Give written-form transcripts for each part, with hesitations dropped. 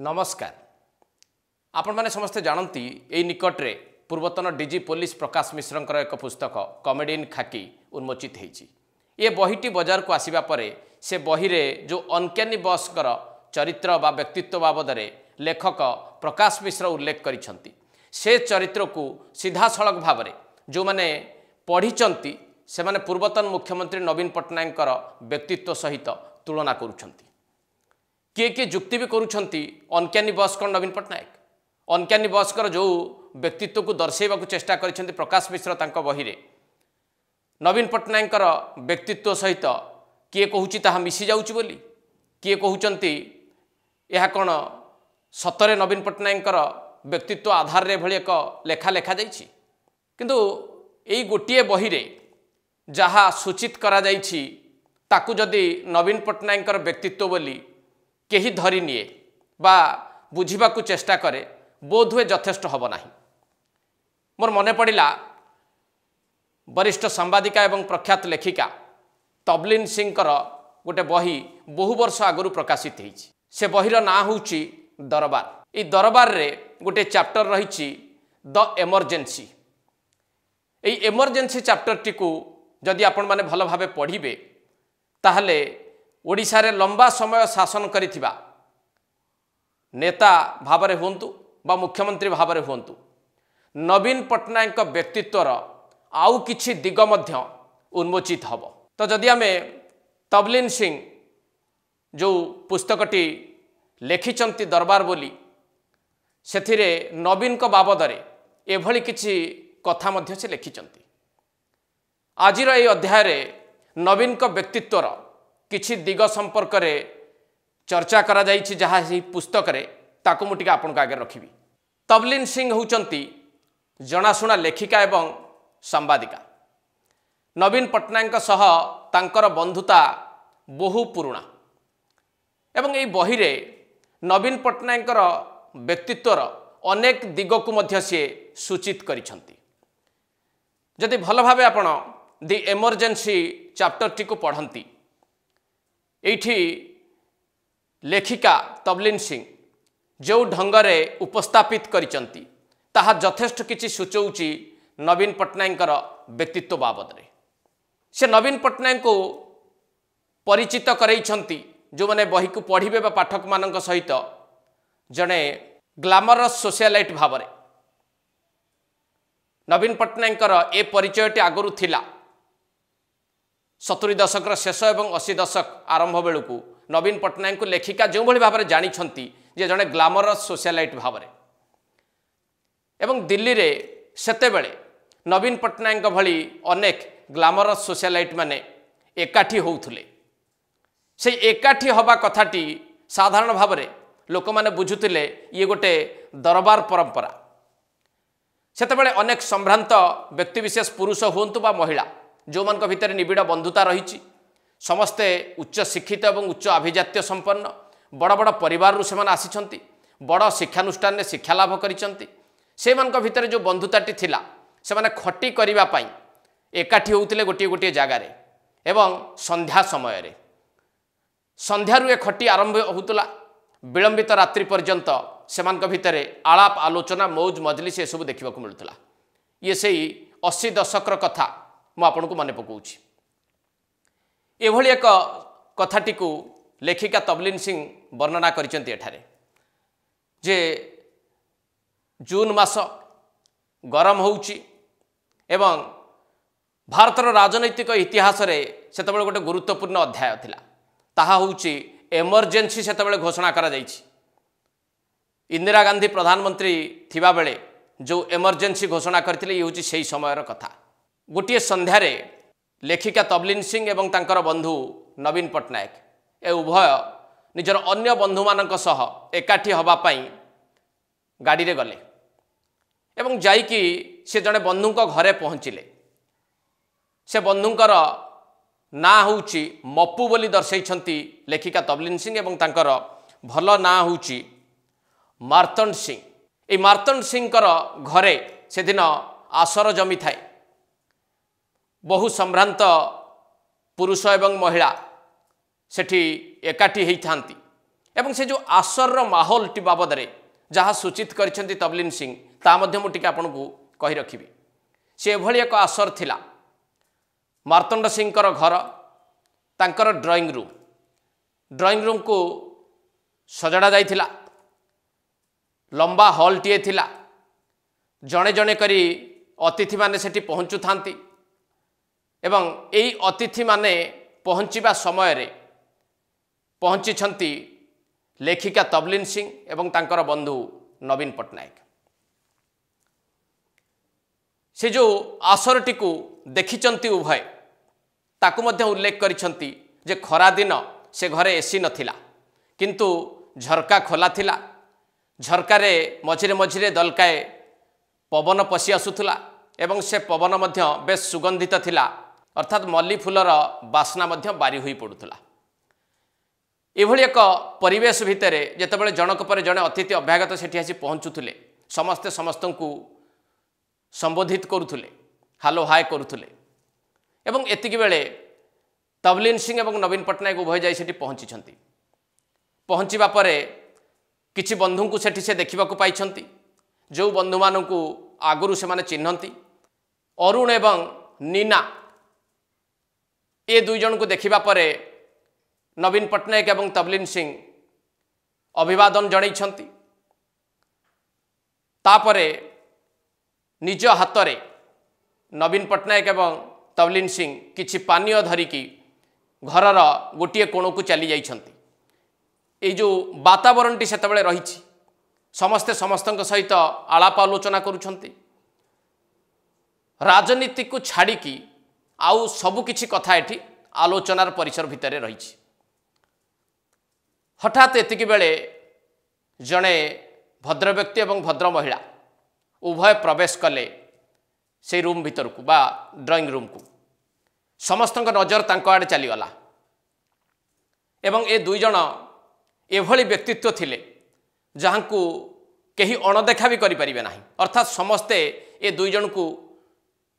नमस्कार आपण माने समस्ते जानती एई निकटरे पूर्वतन डीजी पुलिस प्रकाश मिश्रंकर एक पुस्तक कॉमेडी इन खाकी उन्मोचित होईची। ये बहीटी बाजार को आसीबा परे से बही रे जो अनक्यानी बॉसकर चरित्र बा व्यक्तित्व बाबदरे लेखक प्रकाश मिश्र उल्लेख करिसंती। से चरित्र को सीधा सड़क भाव में जो माने पढ़ी से माने पूर्वतन मुख्यमंत्री नवीन पट्टनायक व्यक्तित्व सहित तुलना करुछंती। किए किए जुक्ति भी करुछंती अनक्यानी बॉस कौन नवीन पट्टनायक अनक्यानी बॉसकर जो व्यक्तित्व को दर्शाइबा को चेष्टा करिसंती प्रकाश मिश्र तांको बही रे नवीन पट्टनायक व्यक्तित्व सहित किए कहूची ताहा मिसी जाउची बोली किए कहउचंती यह कौन सतरे नवीन पट्टनायक व्यक्तित्व आधार रे भली एक लेखा लेखा जाइछि। किंतु एई गोटिए बही रे जहा सूचित करा जाइछि ताकू जदि नवीन पट्टनायक व्यक्तित्व बोली केही धरी निए बा बुझिबा को चेष्टा करे बोध हुए यथेष्ट हब नाही। मोर मने पड़िला वरिष्ठ सांबादिका एवं प्रख्यात लेखिका तबलीन सिंह गोटे बही बहु वर्ष आगु प्रकाशित होईछि। से बहीर ना होउछि दरबार। ई दरबार रे गोटे चैप्टर रहिछि द एमरजेंसी। एई एमरजेंसी चैप्टर टी को जदि आपण माने भल भाबे पढ़िबे ताहले ओडिशा रे लंबा समय शासन करिथिबा नेता भावरे हुंतु बा मुख्यमंत्री भावरे हुंतु नवीन पट्टनायक व्यक्तित्वर आउ किछि दिग मध्य उन्मोचित हब। तो जदि आमे तबलीन सिंह जो पुस्तकटी लेखिचंती दरबार बोली सेथिरे नवीन को बाबदरे एभली किछि कथा मध्य से लेखिचंती। आजिर ए अध्याय रे नवीन को व्यक्तित्वर किछि दिग संपर्क रे चर्चा करा जाइछि जहा ही पुस्तक रे ताकु मु टिके आपन आगे रखिबी। तबलीन सिंह होउचंती जनाशुना लेखिका एवं सांबादिका। नवीन पट्टनायक सह तांकर बंधुता बहु पुराणा एवं एई बही रे नवीन पट्टनायक व्यक्तित्वर अनेक दिग को मध्य से सूचित करिसंती। जदि भल भाबे आपण दि एमरजेंसी चैप्टर टी को पढ़ंती एठी लेखिका तबलीन सिंह जो ढंगरे उपस्थापित करिसंती ताहा यथेष्ट किछि सूचौची नवीन पट्टनायक व्यक्तित्व बाबद रे। से नवीन पट्टनायक को परिचित करैछंती जो माने बही को पढ़िबे बा पाठक मानक सहित जने ग्लैमरस सोशलाइट भावरे। नवीन पट्टनायक ए परिचयटी आगरु थिला 70 दशक शेष एवं 80 दशक आरंभ बेलू को नवीन पट्टनायक को लेखिका जो भली भाव में जानी जे जड़े ग्लैमरस सोशलाइट भावरे एवं दिल्ली रे सेते बेले नवीन पट्टनायक भली अनेक ग्लैमरस सोशलाइट माने एकाठी होउथुले। से एकाठी हवा कथाटी साधारण भाव में लोक माने बुझुतिले ये गोटे दरबार परंपरा। सेते बेले अनेक संभ्रांत व्यक्तिविशेष पुरुष हुंतु बा महिला जो मान भितर निबिड़ बंधुता रही समस्ते उच्च शिक्षित और उच्च अभिजात्य संपन्न बड़ बड़ परिवार से आसी बड़ शिक्षानुष्ठान में शिक्षा लाभ करिसंती। से मान भितर जो बंधुताटी थिला से माने खटी करिबा पई एकाठी होउतिले गोटे गोटे जगार एवं संध्या समय रे संध्यारु ए खटी आरंभ होउतला विलंबित रात्रि पर्यंत से मान भितर आलाप आलोचना मौज मजलिस ये सब देखा मिलूला। ये से 80 दशकर कथा मु आपन को मने पकाउछि। एभली एक कथाटी को लेखिका तबलीन सिंह वर्णना करिसंती एठारे जे जून मास गरम होउछि एवं भारतर राजनैतिक इतिहास रे सेतबेले गोटे गुरुत्वपूर्ण अध्याय थिला ताहा होउछि एमरजेंसी सेतबेले घोषणा करा जाइछि। इंदिरा गांधी प्रधानमंत्री थिबा बेले जो एमरजेंसी घोषणा करथिले ये होउछि सेही समयर कथा। गोटे संध्यारे लेखिका तबलीन सिंह एवं तांकर बंधु नवीन पट्टनायक ए उभय निजर अन्य बंधु मानक सह एकाठी हवा पई गाड़ी रे गले एवं जाइकी से जड़े बंधुक घरे पहुँचिले। से बंधुंकर ना होउची मप्पू बोली दर्शाइछंती लेखिका तबलीन सिंह एवं तांकर भल ना होउची मार्तंड सिंह। ए मार्तंड सिंह घरे से दिन आसर जमी थाए बहु संभ्रांत पुरुष एवं महिला सेठी एकाठी होई थांती एवं से जो आसर माहौल टी बाबद में जहाँ सूचित कर तबलीन सिंह ता मुझे आपन को कही रखी से एभली एक आसर थिला मार्तंड सिंह घर तांकर ड्राइंग रूम को सजड़ा जाइथिला लंबा हॉल टीए थिला जड़े जड़े करी अतिथि माने सेठी पहुँचु थांती एवं एई अतिथि माने पहुँचीबा समय रे पहुँची छंती लेखिका तबलीन सिंह एवं तांकर बंधु नवीन पट्टनायक से जो आसरटी को देखिचंती उभय ताकू मध्य उल्लेख करिसंती जे खरा दिन से घरे एसी नथिला किंतु झरका खोला थिला झरकार मझिरे मझिरे दलकाए पवन पशि आसुला एवं से पवन मध्य बेस सुगंधित थिला अर्थात मल्ली फूलर बास्ना मध्य बारी हुई पड़ुला एभली एक परिवेश भितर जेतेबेले जनक पर जड़े अतिथि अभ्यागत सेठी आसी पहुँचुले समस्ते समस्त को संबोधित करुले हालो हाय करुले एवं एतिक बेले तबलीन सिंह एवं नवीन पट्टनायक उभय जाई सेठी पहुँची पहुँचवा परे किछि बंधु को सेठी से देखा पाई जो बंधु मानू आगुरी से माने चिन्हती अरुण एवं नीना ए दुई जन को देखा परे नवीन पट्टनायक एवं तबलीन सिंह अभिवादन जणैछंती तापरे निज हाथ में नवीन पट्टनायक एवं तबलीन सिंह किछि पानीय धरिकी घरर गोटे कोण को चली जाइछंती ये जो वातावरणटी सेतबेले रही समस्ते समस्त सहित आलाप आलोचना करुछंती राजनीति को छाड़िकी आउ सबु किछि कथा एठी आलोचनार परिसर भितर रही हठात एतिकी बेले जड़े भद्र व्यक्ति एवं भद्र महिला उभय प्रवेश कले से रूम भीतर को बा ड्राइंग रूम को समस्त नजर तांको आड़े चलीगला एवं ए दुई जन एभली व्यक्तित्व थिले जहाँ को कहीं अणदेखा भी करें ना अर्थात समस्ते ए दुई जन को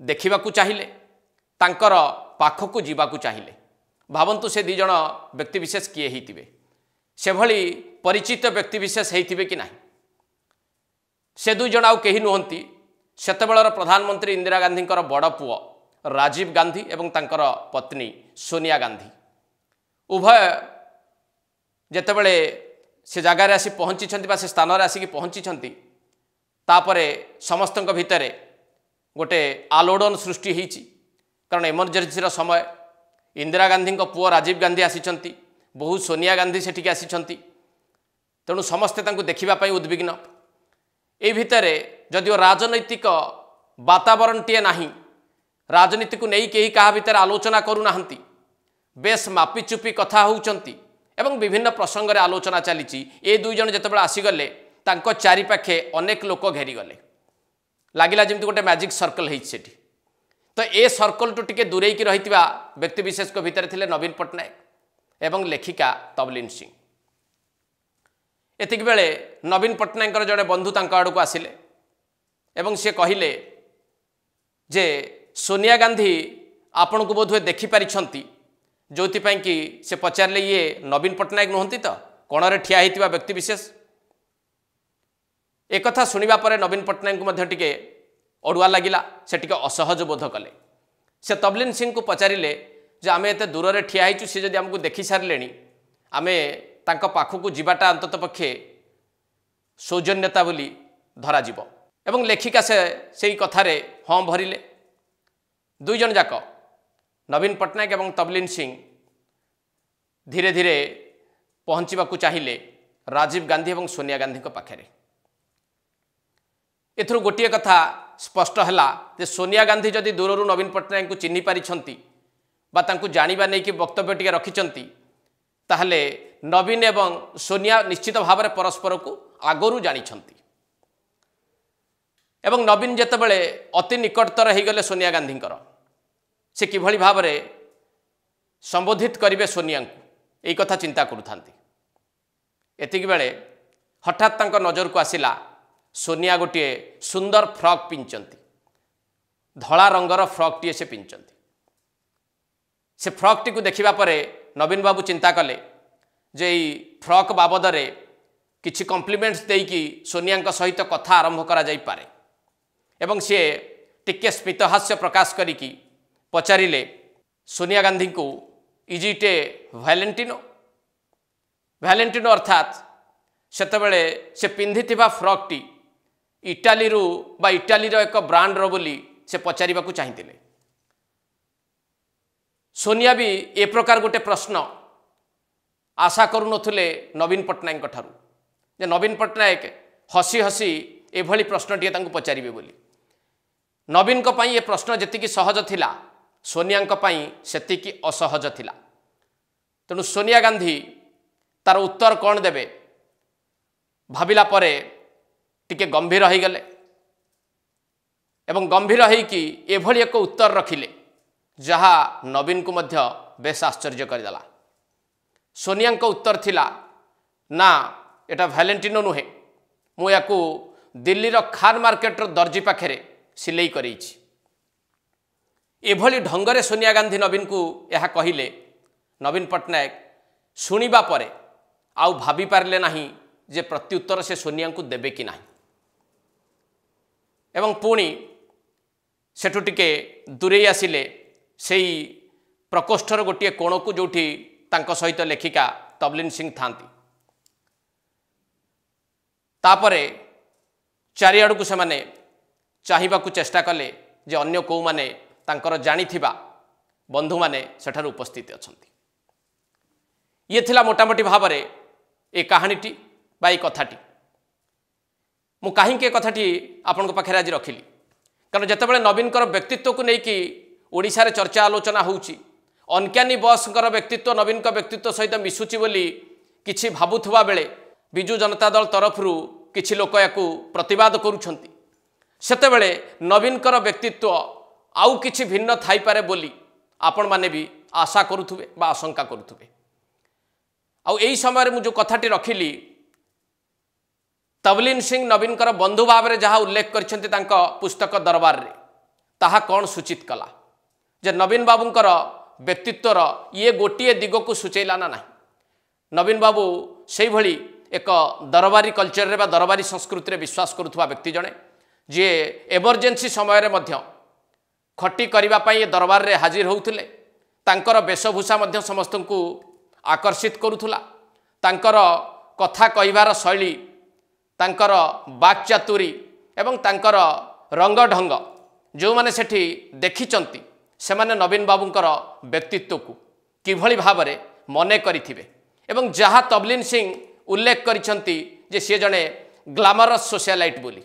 देखा चाहिए तांकर पाखक जावाक चाहिए भावंतु से दुई जन व्यक्तिविशेष किए होइतिबे से भली परिचित व्यक्तिविशेष होइतिबे कि नहीं से दुई जन आउ कहीं नुहंती सेतेबेलर प्रधानमंत्री इंदिरा गांधी बड़ पुओ राजीव गांधी एवं तांकर पत्नी सोनिया गांधी उभय जेतेबेले से जगार आसी पहुँची से स्थान आसिक पहुँची तापरे समस्त भितर गोटे आलोड़न सृष्टि होइछि कारण इमरजेंसी समय इंदिरा गांधी पुओ राजीव गांधी आसी बहु सोनिया गांधी सेठिक आसी तेणु समस्ते तांको देखिबापई उद्विग्न ए भितरे जदिओ राजनैतिक वातावरण टीए नाही राजनीति को नहीं कहीं क्या भितर आलोचना करूना बेस मापिचुपी कथा होउचंती एवं विभिन्न प्रसंग रे आलोचना चली ए दुई जन जितेबाला आसीगले तांको चारिपाखे अनेक लोक घेरीगले लगिला जमी गोटे मैजिक सर्कल होती तो ए सर्कल टू टिके दूरे की रही व्यक्तिविशेष भितर थिले नवीन पट्टनायक एवं लेखिका तबलीन सिंह एतिक बेले नवीन पट्टनायक जड़े बंधु तांको आड़ को आसिले एवं सी कहले जे सोनिया गांधी आपण को बोधहुए देखिपारी जो कि से पचारे ये नवीन पट्टनायक नुहंती तो कोणरे ठिया होइतिबा व्यक्तिविशेष एक कथा सुनिबा परे नवीन पट्टनायक को टिके अड़ुआ लगिला से टिके असहज बोध कले से तबलीन सिंह को पचारे जे आमे एते दूर रे ठिया होइछु से जदि हमको देखि सारलेनी आमे तांको पाखकु जीवाटा अंतत पक्षे सौजन्यता बोली धरा जीव एवं लेखिका से कथारे हाँ भरिले दुई जन जाक नवीन पट्टनायक एवं तबलीन सिंह धीरे धीरे पहुँचवाक चाहिए राजीव गांधी एवं सोनिया गांधी पाखे एथुर गोटे कथा स्पष्ट है जे सोनिया गांधी जदि दूर नवीन पट्टनायक को चिन्ह पारिछंती बा तांकु जानिबा नै कि वक्तव्य टिके रखिछंती ताहले नवीन एवं सोनिया निश्चित भाव में परस्पर को आगरू जानिछंती एवं नवीन जेतेबेले अति निकटतर हो गले सोनिया गांधी से किभली भाव में संबोधित करेंगे सोनिया को यही कथा चिंता करुथांती एतिक बेले हठात तांको नजर को आसिला सोनिया गोटे सुंदर फ्रॉक पिंचंती धला रंगर फ्रॉक टी से पिंचंती से फ्रॉक टी को देखिबा परे नवीन बाबू चिंता कले जे फ्रॉक बाबदरे किछि कॉम्प्लीमेंट्स देकी सोनिया सहित कथा आरंभ करा जाई पारे एवं सी टिके स्मितहास्य प्रकाश करिकी पचारिले सोनिया गांधी को इज इट ए भैलेंटिनो अर्थात सेतबेले से पिंधिथिबा फ्रॉक टी इटाली रू बा इटाली रो एक ब्रांड रो बोली से पचारिबा को चाहिथिले। सोनिया भी ए प्रकार गोटे प्रश्न आशा करू नथुले नवीन पट्टनायक ठारू जे नवीन पट्टनायक हसी हसी एभली प्रश्नटिए तांको पचारिबे बोली। नवीन को पई ए प्रश्न जेतिकी सहज थिला सोनिया को पई सेतिकी असहज थिला। तेणु सोनिया गांधी तार उत्तर कौन देबे भाविला परे टिके गंभीर हो गले एवं गंभीर होइकी एभली एक उत्तर रखिले जहा नवीन को मध्य बेस आश्चर्य करदेला। सोनिया को उत्तर थिला ना एटा भैलेंटिनो नुहे मु याकू दिल्ली रो खान मार्केट रो दर्जी पाखे सिलाई करेछि। एभली ढंगरे सोनिया गांधी नवीन को यह कहिले नवीन पट्टनायक शुणिबा परे आउ भाभी पारले नाही जे प्रत्युत्तर से सोनिया को देबे कि नाही एवं पुणी सेठु टिके दूरे आसिले सेई प्रकोष्ठर गोटे कोण को जोठी तांको सहित लेखिका तबलिन सिंह थांती। तापरे चारिआड़ को सेमाने चाहिबा को चेष्टा कले जे अन्य को माने तांकर जानिथिबा बंधु माने सेठार उपस्थित अछंती। ये थिला मोटामोटी भावरे ए कहानीटी बा ए कथाटी मु कहीं कथाटी आपण पाखे आज रखिली कारण जितेबाला नवीनकर व्यक्तित्व को लेकिन ओडिशा रे चर्चा आलोचना होउची अनक्यानी बॉसकर व्यक्तित्व नवीन व्यक्तित्व सहित मिसुची बोली किछि भाबुथुवा बेले बिजु जनता दल तरफरु किछि लोक याकू प्रतिवाद करूछंती सेतेबेले नवीनकर व्यक्तित्व आउ किछि भिन्न थाई पारे बोली आपण माने भी आशा करूथुबे बा आशंका करूथुबे। आउ एई समय मु जो कथाटी रखिली तबलिन सिंह नवीनकर बंधु भाव में जहाँ उल्लेख करछंती तांको पुस्तक दरबार रे ताहा कौन सूचित कला जे नवीन बाबूंकर व्यक्तित्वर ये गोटे दिग को सूचैला ना नहीं। नवीन बाबू से भली एक दरबारी कल्चर रे बा दरबारी संस्कृति रे विश्वास करुवा व्यक्ति जड़े जी एमरजेंसी समय रे मध्य खटी करिबा पई दरबार रे हाजिर होउथिले तांकर वेशभूषा मध्य समस्त को आकर्षित करुथुला तांकर कथा कहिबार शैली तांकर वाक्चातुरी एवं तांकर रंग ढंग जो माने सेठी देखिचंती से माने नवीन बाबूंकर व्यक्तित्व को किभली भाव में मने करिथिबे एवं जहाँ तबलिन सिंह उल्लेख करिसंती जे सी जड़े ग्लामरस सोशलाइट बोली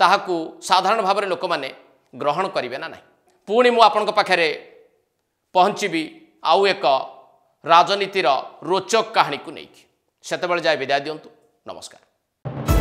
ताहाकू साधारण भाव में लोक माने ग्रहण करिवे ना नहीं। पुणी मु आपन पाखे पहुँचबी आउ एक राजनीतिर रोचक कहानी को नहीं सेतेबेले जाए विदाय दियंतु। नमस्कार।